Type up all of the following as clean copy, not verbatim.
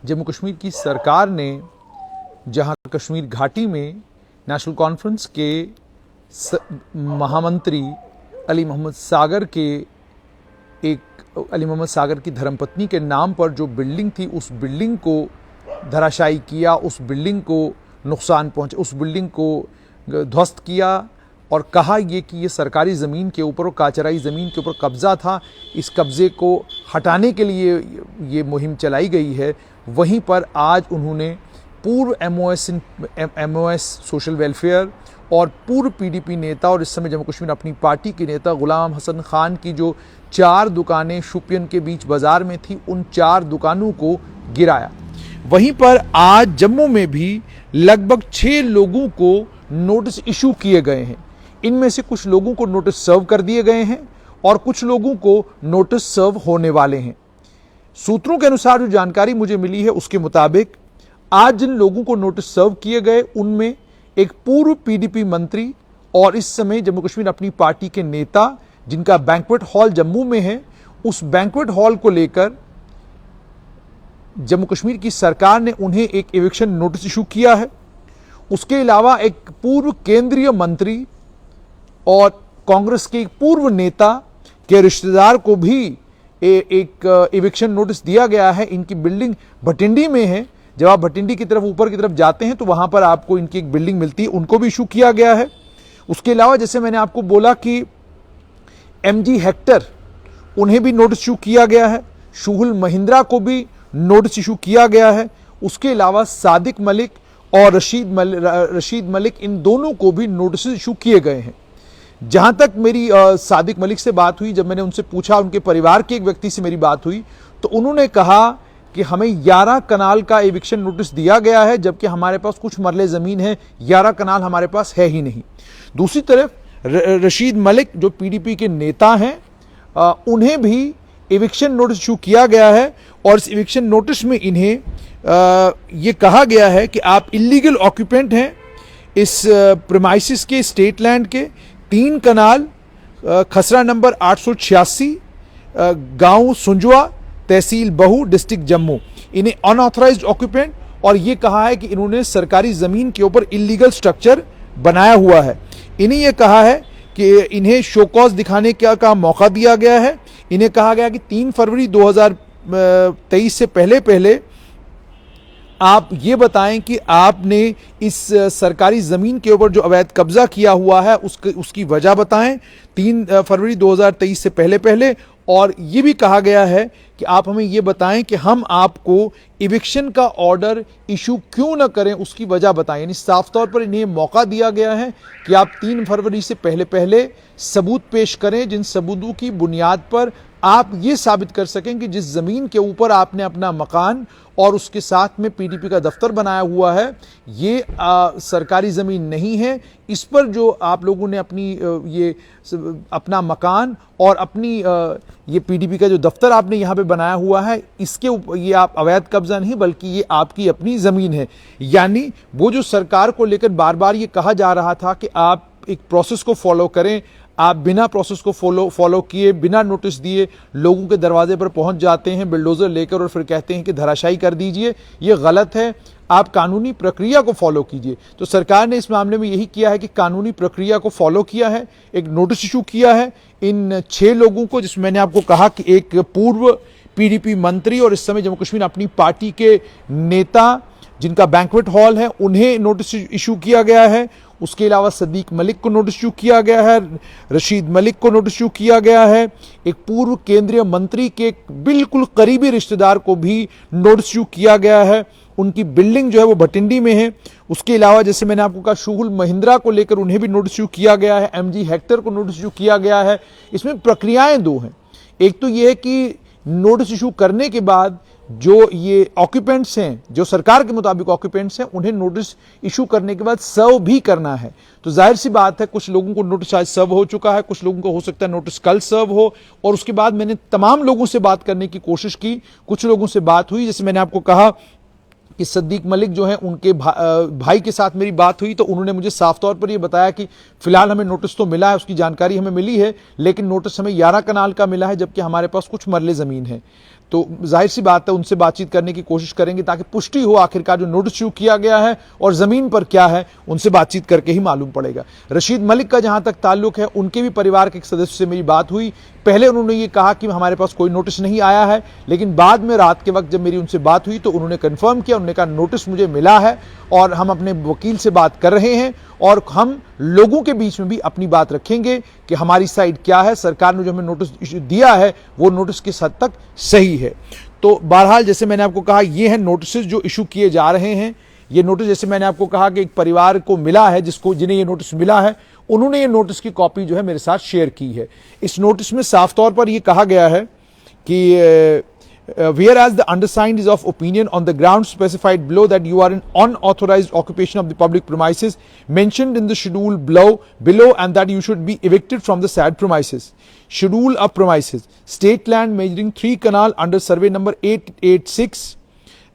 जम्मू कश्मीर की सरकार ने जहां कश्मीर घाटी में नेशनल कॉन्फ्रेंस के महामंत्री अली मोहम्मद सागर की धर्मपत्नी के नाम पर जो बिल्डिंग थी, उस बिल्डिंग को धराशायी किया, उस बिल्डिंग को नुकसान पहुंचे, उस बिल्डिंग को ध्वस्त किया और कहा कि ये सरकारी ज़मीन के ऊपर और काचराई ज़मीन के ऊपर कब्ज़ा था, इस कब्ज़े को हटाने के लिए ये मुहिम चलाई गई है। वहीं पर आज उन्होंने पूर्व MOS सोशल वेलफेयर और पूर्व PDP नेता और इस समय जम्मू कश्मीर अपनी पार्टी के नेता गुलाम हसन खान की जो 4 दुकानें शोपियन के बीच बाज़ार में थी, उन 4 दुकानों को गिराया। वहीं पर आज जम्मू में भी लगभग 6 लोगों को नोटिस इशू किए गए हैं। इनमें से कुछ लोगों को नोटिस सर्व कर दिए गए हैं और कुछ लोगों को नोटिस सर्व होने वाले हैं। सूत्रों के अनुसार जो जानकारी मुझे मिली है उसके मुताबिक आज जिन लोगों को नोटिस सर्व किए गए उनमें एक पूर्व PDP मंत्री और इस समय जम्मू कश्मीर अपनी पार्टी के नेता जिनका बैंक्वेट हॉल जम्मू में है, उस बैंक्वेट हॉल को लेकर जम्मू कश्मीर की सरकार ने उन्हें एक एविक्शन नोटिस इशू किया है। उसके अलावा एक पूर्व केंद्रीय मंत्री और कांग्रेस के एक पूर्व नेता के रिश्तेदार को भी एक एविक्शन नोटिस दिया गया है। इनकी बिल्डिंग भटिंडी में है। जब आप भटिंडी की तरफ ऊपर की तरफ जाते हैं तो वहां पर आपको इनकी एक बिल्डिंग मिलती है, उनको भी इशू किया गया है। उसके अलावा जैसे मैंने आपको बोला कि MG हेक्टर, उन्हें भी नोटिस इशू किया गया है। शुहुल महिंद्रा को भी नोटिस इशू किया गया है। उसके अलावा सादिक मलिक और रशीद मलिक, इन दोनों को भी नोटिस इशू किए गए हैं। जहां तक मेरी सादिक मलिक से बात हुई, जब मैंने उनसे पूछा, उनके परिवार के एक व्यक्ति से मेरी बात हुई, तो उन्होंने कहा कि हमें 11 कनाल का एविक्शन नोटिस दिया गया है, जबकि हमारे पास कुछ मरले ज़मीन है, 11 कनाल हमारे पास है ही नहीं। दूसरी तरफ रशीद मलिक जो PDP के नेता हैं, उन्हें भी एविक्शन नोटिस इशू किया गया है और इस एविक्शन नोटिस में इन्हें ये कहा गया है कि आप इलीगल ऑक्यूपेंट हैं इस प्रीमाइसिस के, स्टेट लैंड के 3 कनाल, खसरा नंबर 886, गांव सुंजवा, तहसील बहू, डिस्ट्रिक्ट जम्मू। इन्हें अनऑथराइज्ड ऑक्यूपेंट और ये कहा है कि इन्होंने सरकारी ज़मीन के ऊपर इलीगल स्ट्रक्चर बनाया हुआ है। इन्हें यह कहा है कि इन्हें शो कॉज दिखाने का मौका दिया गया है। इन्हें कहा गया कि 3 फरवरी 2023 से पहले आप ये बताएं कि आपने इस सरकारी ज़मीन के ऊपर जो अवैध कब्जा किया हुआ है उसकी वजह बताएं, 3 फरवरी 2023 से पहले। और ये भी कहा गया है कि आप हमें ये बताएं कि हम आपको इविक्शन का ऑर्डर इशू क्यों ना करें, उसकी वजह बताएं। यानी साफ तौर पर इन्हें मौका दिया गया है कि आप 3 फरवरी से पहले सबूत पेश करें, जिन सबूतों की बुनियाद पर आप ये साबित कर सकें कि जिस ज़मीन के ऊपर आपने अपना मकान और उसके साथ में PDP का दफ्तर बनाया हुआ है, ये सरकारी ज़मीन नहीं है। इस पर जो आप लोगों ने अपना मकान और अपनी ये PDP का जो दफ्तर आपने यहाँ पे बनाया हुआ है, इसके ऊपर ये आप अवैध कब्जा नहीं बल्कि ये आपकी अपनी ज़मीन है। यानी वो जो सरकार को लेकर बार बार ये कहा जा रहा था कि आप एक प्रोसेस को फॉलो करें, आप बिना प्रोसेस को फॉलो किए, बिना नोटिस दिए लोगों के दरवाजे पर पहुंच जाते हैं बिल्डोजर लेकर और फिर कहते हैं कि धराशायी कर दीजिए, ये गलत है, आप कानूनी प्रक्रिया को फॉलो कीजिए। तो सरकार ने इस मामले में यही किया है कि कानूनी प्रक्रिया को फॉलो किया है, एक नोटिस इशू किया है इन 6 लोगों को, जिसमें मैंने आपको कहा कि एक पूर्व PDP मंत्री और इस समय जम्मू कश्मीर अपनी पार्टी के नेता जिनका बैंक्वेट हॉल है, उन्हें नोटिस इशू किया गया है। उसके अलावा सदीक मलिक को नोटिस इशू किया गया है, रशीद मलिक को नोटिस इशू किया गया है, एक पूर्व केंद्रीय मंत्री के बिल्कुल करीबी रिश्तेदार को भी नोटिस इशू किया गया है। उनकी बिल्डिंग जो है वो भटिंडी में है। उसके अलावा जैसे मैंने आपको कहा, शुहुल महिंद्रा को लेकर उन्हें भी नोटिस इशू किया गया है, MG हेक्टर को नोटिस इशू किया गया है। इसमें प्रक्रियाएं 2 हैं। एक तो ये है कि नोटिस इशू करने के बाद जो ये ऑक्यूपेंट्स हैं, जो सरकार के मुताबिक ऑक्यूपेंट्स हैं, उन्हें नोटिस इशू करने के बाद सर्व भी करना है। तो जाहिर सी बात है कुछ लोगों को नोटिस आज सर्व हो चुका है, कुछ लोगों को हो सकता है नोटिस कल सर्व हो। और उसके बाद मैंने तमाम लोगों से बात करने की कोशिश की, कुछ लोगों से बात हुई, जैसे मैंने आपको कहा कि सदीक मलिक जो है उनके भाई के साथ मेरी बात हुई, तो उन्होंने मुझे साफ तौर पर यह बताया कि फिलहाल हमें नोटिस तो मिला है, उसकी जानकारी हमें मिली है, लेकिन नोटिस हमें 11 कनाल का मिला है, जबकि हमारे पास कुछ मरले ज़मीन है। तो जाहिर सी बात है उनसे बातचीत करने की कोशिश करेंगे ताकि पुष्टि हो आखिरकार जो नोटिस इशू किया गया है और जमीन पर क्या है, उनसे बातचीत करके ही मालूम पड़ेगा। रशीद मलिक का जहां तक ताल्लुक है, उनके भी परिवार के एक सदस्य से मेरी बात हुई। पहले उन्होंने ये कहा कि हमारे पास कोई नोटिस नहीं आया है, लेकिन बाद में रात के वक्त जब मेरी उनसे बात हुई तो उन्होंने कंफर्म किया, उन्होंने कहा नोटिस मुझे मिला है और हम अपने वकील से बात कर रहे हैं और हम लोगों के बीच में भी अपनी बात रखेंगे कि हमारी साइड क्या है, सरकार ने जो हमें नोटिस दिया है वो नोटिस किस हद तक सही है। तो बहरहाल जैसे मैंने आपको कहा, ये हैं नोटिस जो इशू किए जा रहे हैं। ये नोटिस जैसे मैंने आपको कहा कि एक परिवार को मिला है, जिन्हें ये नोटिस मिला है, उन्होंने ये नोटिस की कॉपी जो है मेरे साथ शेयर की है। इस नोटिस में साफ तौर पर यह कहा गया है कि whereas the undersigned is of opinion on the grounds specified below that you are in unauthorized occupation of the public premises mentioned in the schedule below and that you should be evicted from the said premises. Schedule of premises: state land measuring 3 canal under survey number 886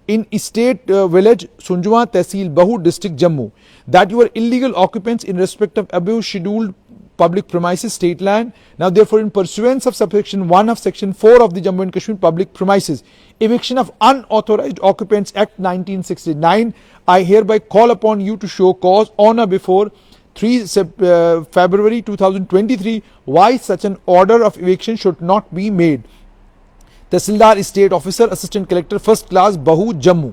in State Village, Sunjwa, Tehsil Bahu, District Jammu, that you are illegal occupants in respect of above scheduled public premises, state land. Now therefore, in pursuance of subsection 1 of section 4 of the Jammu and Kashmir Public Premises Eviction of Unauthorized Occupants Act 1969, I hereby call upon you to show cause on or before 3 February 2023 why such an order of eviction should not be made. Tehsildar state officer assistant collector first class बहू जम्मू।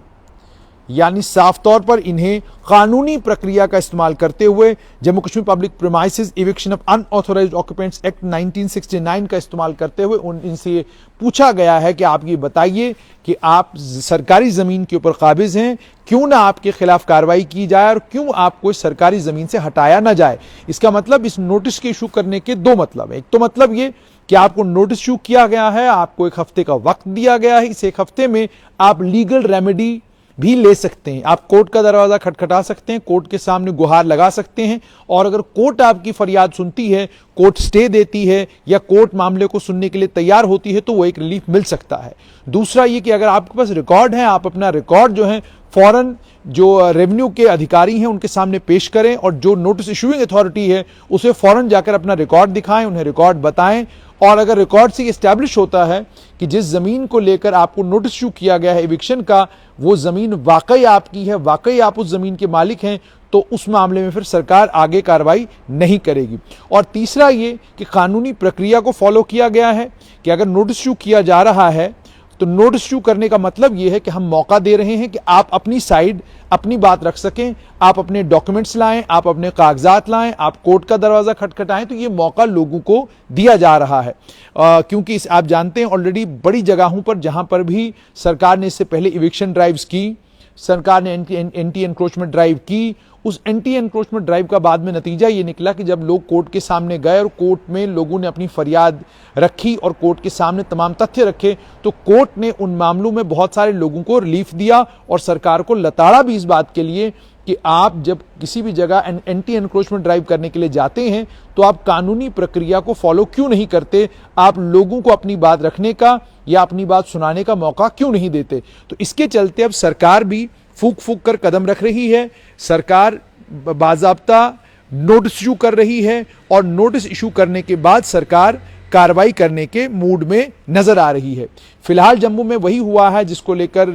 यानी साफ तौर पर इन्हें कानूनी प्रक्रिया का इस्तेमाल करते हुए Jammu Kashmir public premises eviction of unauthorised occupants act 1969 का इस्तेमाल करते हुए इनसे पूछा गया है कि आप ये बताइए कि आप सरकारी जमीन के ऊपर काबिज हैं, क्यों ना आपके खिलाफ कार्रवाई की जाए और क्यों आपको इस सरकारी जमीन से हटाया ना जाए। इसका मतलब इस नोटिस के इशू करने के दो मतलब है। एक तो मतलब ये कि आपको नोटिस इशू किया गया है, आपको एक हफ्ते का वक्त दिया गया है, इस एक हफ्ते में आप लीगल रेमेडी भी ले सकते हैं। आप कोर्ट का दरवाजा खटखटा सकते हैं, कोर्ट के सामने गुहार लगा सकते हैं और अगर कोर्ट आपकी फरियाद सुनती है, कोर्ट स्टे देती है या कोर्ट मामले को सुनने के लिए तैयार होती है तो वो एक रिलीफ मिल सकता है। दूसरा ये कि अगर आपके पास रिकॉर्ड है, आप अपना रिकॉर्ड जो है फौरन जो रेवेन्यू के अधिकारी हैं उनके सामने पेश करें और जो नोटिस इशूइंग अथॉरिटी है उसे फौरन जाकर अपना रिकॉर्ड दिखाएं, उन्हें रिकॉर्ड बताएं और अगर रिकॉर्ड से एस्टैब्लिश होता है कि जिस जमीन को लेकर आपको नोटिस इशू किया गया है इविक्शन का, वो जमीन वाकई आपकी है, वाकई आप उस जमीन के मालिक हैं, तो उस मामले में फिर सरकार आगे कार्रवाई नहीं करेगी। और तीसरा ये कि कानूनी प्रक्रिया को फॉलो किया गया है कि अगर नोटिस इशू किया जा रहा है तो नोटिस इशू करने का मतलब यह है कि हम मौका दे रहे हैं कि आप अपनी साइड, अपनी बात रख सकें, आप अपने डॉक्यूमेंट्स लाएं, आप अपने कागजात लाएं, आप कोर्ट का दरवाजा खटखटाएं। तो ये मौका लोगों को दिया जा रहा है क्योंकि आप जानते हैं ऑलरेडी बड़ी जगहों पर जहां पर भी सरकार ने इससे पहले इविक्शन ड्राइव्स की, सरकार ने एंटी एनक्रोचमेंट ड्राइव की, उस एंटी एनक्रोचमेंट ड्राइव का बाद में नतीजा ये निकला कि जब लोग कोर्ट के सामने गए और कोर्ट में लोगों ने अपनी फरियाद रखी और कोर्ट के सामने तमाम तथ्य रखे तो कोर्ट ने उन मामलों में बहुत सारे लोगों को रिलीफ दिया और सरकार को लताड़ा भी इस बात के लिए कि आप जब किसी भी जगह एंटी एनक्रोचमेंट ड्राइव करने के लिए जाते हैं तो आप कानूनी प्रक्रिया को फॉलो क्यों नहीं करते, आप लोगों को अपनी बात रखने का या अपनी बात सुनाने का मौका क्यों नहीं देते। तो इसके चलते अब सरकार भी फूक फूक कर कदम रख रही है, सरकार बाज़ाब्ता नोटिस इशू कर रही है और नोटिस इशू करने के बाद सरकार कार्रवाई करने के मूड में नजर आ रही है। फिलहाल जम्मू में वही हुआ है जिसको लेकर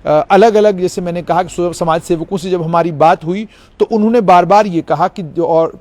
अलग अलग, जैसे मैंने कहा कि समाज सेवकों से जब हमारी बात हुई तो उन्होंने बार बार ये कहा कि और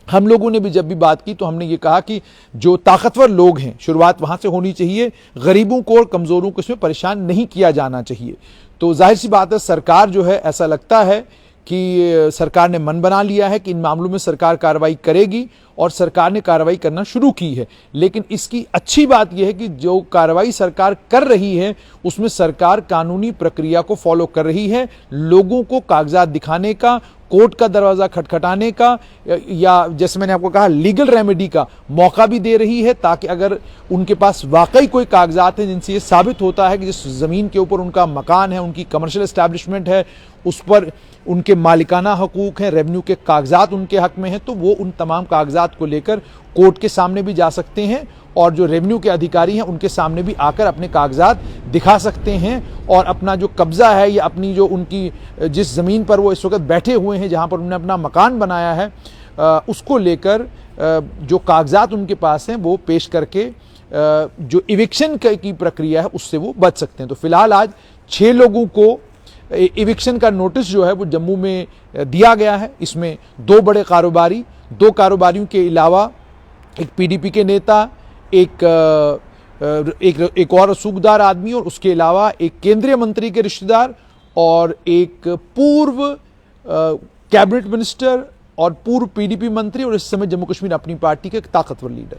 हम लोगों ने भी जब भी बात की तो हमने ये कहा कि जो ताकतवर लोग हैं शुरुआत वहां से होनी चाहिए, गरीबों को और कमजोरों को इसमें परेशान नहीं किया जाना चाहिए। तो जाहिर सी बात है सरकार जो है, ऐसा लगता है कि सरकार ने मन बना लिया है कि इन मामलों में सरकार कार्रवाई करेगी और सरकार ने कार्रवाई करना शुरू की है। लेकिन इसकी अच्छी बात यह है कि जो कार्रवाई सरकार कर रही है उसमें सरकार कानूनी प्रक्रिया को फॉलो कर रही है, लोगों को कागजात दिखाने का, कोर्ट का दरवाजा खटखटाने का या जैसे मैंने आपको कहा लीगल रेमेडी का मौका भी दे रही है, ताकि अगर उनके पास वाकई कोई कागजात हैं जिनसे ये साबित होता है कि जिस जमीन के ऊपर उनका मकान है, उनकी कमर्शियल एस्टैब्लिशमेंट है, उस पर उनके मालिकाना हकूक हैं, रेवेन्यू के कागजात उनके हक में हैं, तो वो उन तमाम कागजात को लेकर कोर्ट के सामने भी जा सकते हैं और जो रेवेन्यू के अधिकारी हैं उनके सामने भी आकर अपने कागजात दिखा सकते हैं और अपना जो कब्जा है या अपनी जो उनकी जिस ज़मीन पर वो इस वक्त बैठे हुए हैं, जहां पर उन्होंने अपना मकान बनाया है, उसको लेकर जो कागजात उनके पास हैं वो पेश करके जो इविक्शन की प्रक्रिया है उससे वो बच सकते हैं। तो फिलहाल आज 6 लोगों को इविक्शन का नोटिस जो है वो जम्मू में दिया गया है। इसमें 2 बड़े कारोबारी, 2 कारोबारियों के अलावा एक पीडीपी के नेता, एक और रसूखदार आदमी, और उसके अलावा एक केंद्रीय मंत्री के रिश्तेदार और एक पूर्व कैबिनेट मिनिस्टर और पूर्व पीडीपी मंत्री और इस समय जम्मू कश्मीर अपनी पार्टी के एक ताकतवर लीडर।